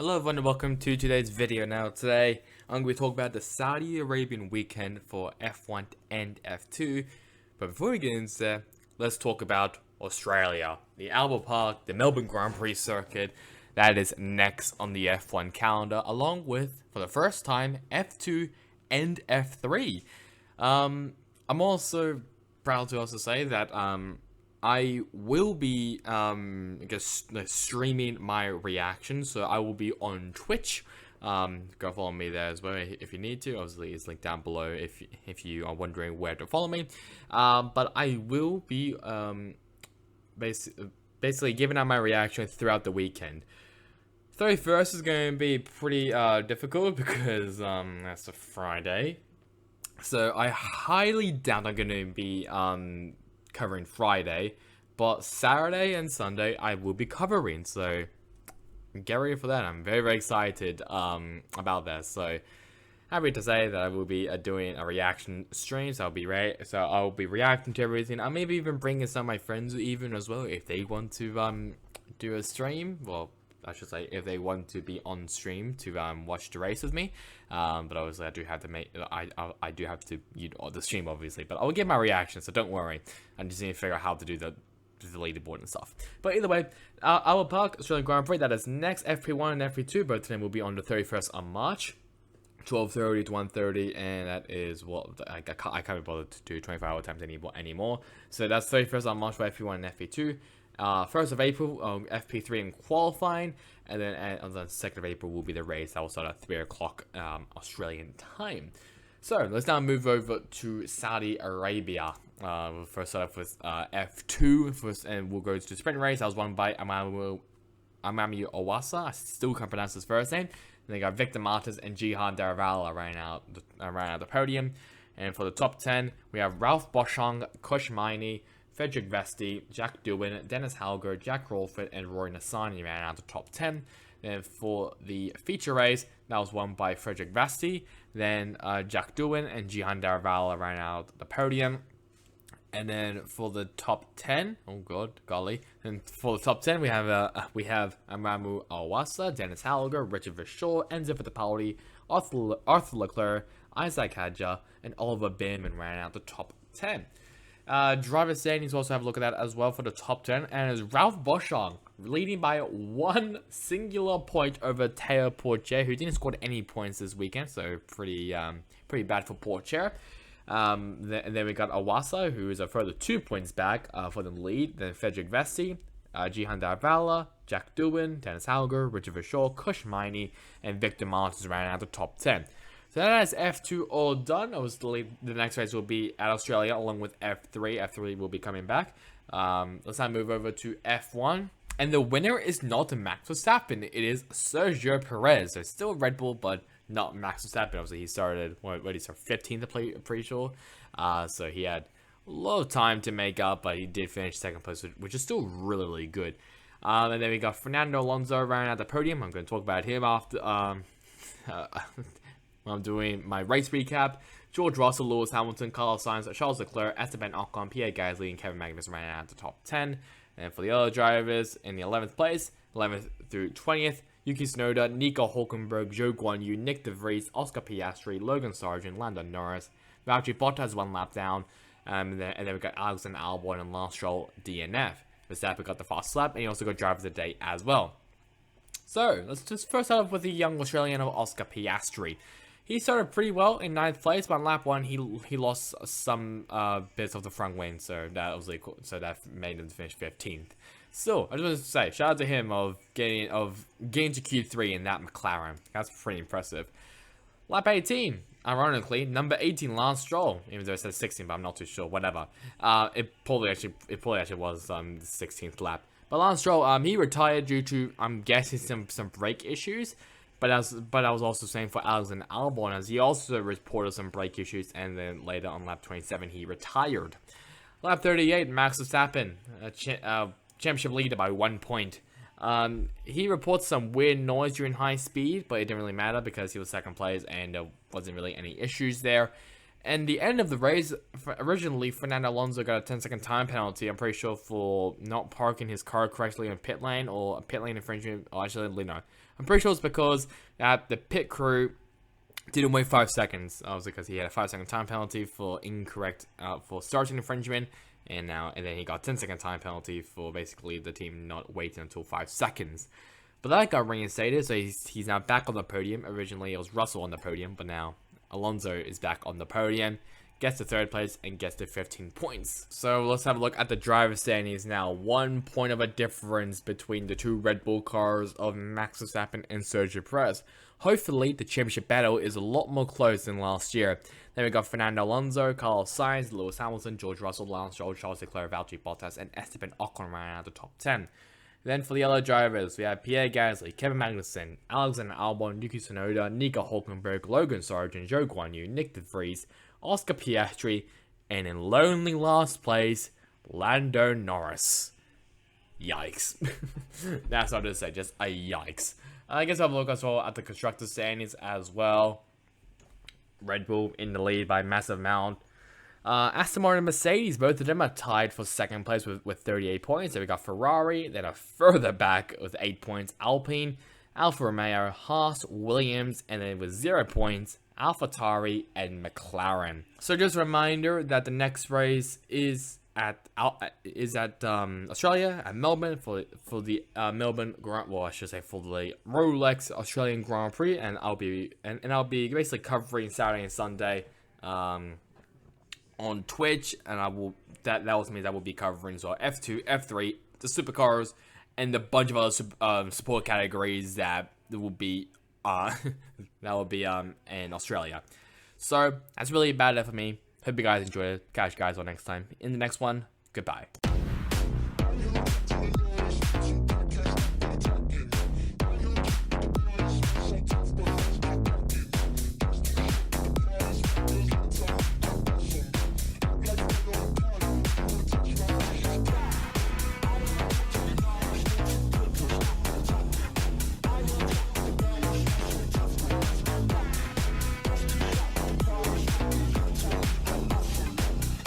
Hello everyone and welcome to today's video. Now today I'm going to talk about the Saudi Arabian weekend for F1 and F2. But before we get into that, let's talk about Australia. The Albert Park, the Melbourne Grand Prix circuit, that is next on the F1 calendar, along with, for the first time, F2 and F3. I'm also proud to also say that I will be streaming my reaction, so I will be on Twitch. Go follow me there as well if you need to. Obviously, it's linked down below if you are wondering where to follow me. But I will be basically giving out my reaction throughout the weekend. 31st is going to be pretty difficult because that's a Friday. So I highly doubt I'm going to be covering Friday, but Saturday and Sunday I will be covering, so get ready for that. I'm very excited about that. So happy to say that I will be doing a reaction stream. So I'll be reacting to everything. I'll maybe even bring in some of my friends even as well if they want to do a stream. Well, I should say if they want to be on stream to watch the race with me, but obviously I do have to the stream obviously, but I'll give my reaction, so don't worry. I just need to figure out how to do the leaderboard and stuff. But either way, our Park Australian Grand Prix, that is next. FP1 and FP2 both of them will be on the 31st of March, 12:30 to 1:30, and that is what I can't be bothered to do 24-hour times anymore. So that's 31st of March for FP1 and FP2. 1st of April, FP3 in qualifying, and then on the 2nd of April will be the race. That will start at 3 o'clock Australian time. So let's now move over to Saudi Arabia. We'll first start off with F2, and we'll go to the sprint race. That was won by Amami Owasa. I still can't pronounce his first name. And they got Victor Martins and Jihan Daravala ran out the podium. And for the top 10, we have Ralph Boschung, Kush Maini, Frederick Vesti, Jack Doohan, Dennis Halger, Jack Rolford, and Roy Nassani ran out the top 10. Then for the feature race, that was won by Frederick Vesti. Then Jack Doohan and Jihan Daravala ran out the podium. And then for the top 10, and for the top 10, we have Amamu Awasa, Dennis Halger, Richard Vishaw, Enzo Fittipaldi, Arthur Leclerc, Isaac Hadja, and Oliver Bearman ran out the top 10. Driver standings, also have a look at that as well for the top 10, and is Ralph Boschung leading by one singular point over Teo Porcher, who didn't score any points this weekend, so pretty bad for Porcher. Then we got Awasa, who is a further 2 points back for the lead. Then Frederick Vesti, Jihan Daravala, Jack Doohan, Dennis Halger, Richard Vishaw, Kush Maini, and Victor Martins ran out the top 10. So that is F2 all done. Obviously, the next race will be at Australia along with F3. F3 will be coming back. Let's now move over to F1. And the winner is not Max Verstappen. It is Sergio Perez. So it's still Red Bull, but not Max Verstappen. Obviously, he started, 15th, I'm pretty sure. So he had a lot of time to make up, but he did finish second place, which is still really good. And then we got Fernando Alonso running at the podium. I'm going to talk about him after when I'm doing my race recap. George Russell, Lewis Hamilton, Carlos Sainz, Charles Leclerc, Esteban Ocon, Pierre Gasly, and Kevin Magnussen ran out the top 10. And for the other drivers, in the 11th place, 11th through 20th, Yuki Tsunoda, Nico Hulkenberg, Zhou Guanyu, Nick De Vries, Oscar Piastri, Logan Sargent, Lando Norris, Valtteri Bottas 1 lap down, and then we got Alexander Albon and Lance Stroll DNF. Verstappen got the fast lap, and he also got driver of the day as well. So let's just first start off with the young Australian of Oscar Piastri. He started pretty well in 9th place, but on lap 1 he lost some bits of the front wing, so that made him finish 15th. Still, I just wanted to say, shout out to him of getting to Q3 in that McLaren. That's pretty impressive. Lap 18, ironically, number 18 Lance Stroll, even though it says 16, but I'm not too sure. Whatever. It probably actually was the 16th lap. But Lance Stroll, he retired due to, I'm guessing, some brake issues. But I was also saying for Alexander Albon, as he also reported some brake issues, and then later on lap 27 he retired. Lap 38, Max Verstappen, championship leader by 1 point. He reports some weird noise during high speed, but it didn't really matter because he was second place and there wasn't really any issues there. And the end of the race, originally Fernando Alonso got a 10-second time penalty, I'm pretty sure, for not parking his car correctly in pit lane, or a pit lane infringement. Oh, actually, no. I'm pretty sure it's because the pit crew didn't wait 5 seconds. Obviously, because he had a 5-second time penalty for incorrect for starting infringement, and then he got 10-second time penalty for basically the team not waiting until 5 seconds. But that got reinstated, so he's now back on the podium. Originally, it was Russell on the podium, but now Alonso is back on the podium, gets the 3rd place, and gets the 15 points. So let's have a look at the driver standings now. 1 point of a difference between the 2 Red Bull cars of Max Verstappen and Sergio Perez. Hopefully, the championship battle is a lot more close than last year. Then we got Fernando Alonso, Carlos Sainz, Lewis Hamilton, George Russell, Lance Stroll, Charles Leclerc, Valtteri Bottas, and Esteban Ocon round out the top 10. Then for the other drivers, we have Pierre Gasly, Kevin Magnussen, Alexander Albon, Yuki Tsunoda, Nico Hulkenberg, Logan Sargent, Zhou Guanyu, Nick De Vries, Oscar Piastri, and in lonely last place, Lando Norris. Yikes. That's all to say, just a yikes. I guess I'll have a look as well at the constructor standings as well. Red Bull in the lead by a massive amount. Aston Martin and Mercedes, both of them are tied for 2nd place with 38 points. Then we got Ferrari, then are further back with 8 points. Alpine, Alfa Romeo, Haas, Williams, and then with 0 points, AlphaTauri and McLaren. So just a reminder that the next race is at Australia, at Melbourne for the Melbourne Grand, well I should say for the Rolex Australian Grand Prix, and I'll be basically covering Saturday and Sunday on Twitch, and that also means I will be covering so F2, F3, the supercars, and a bunch of other support categories that will be in Australia. So that's really about it for me. Hope you guys enjoyed it. Catch you guys all next time. In the next one, goodbye.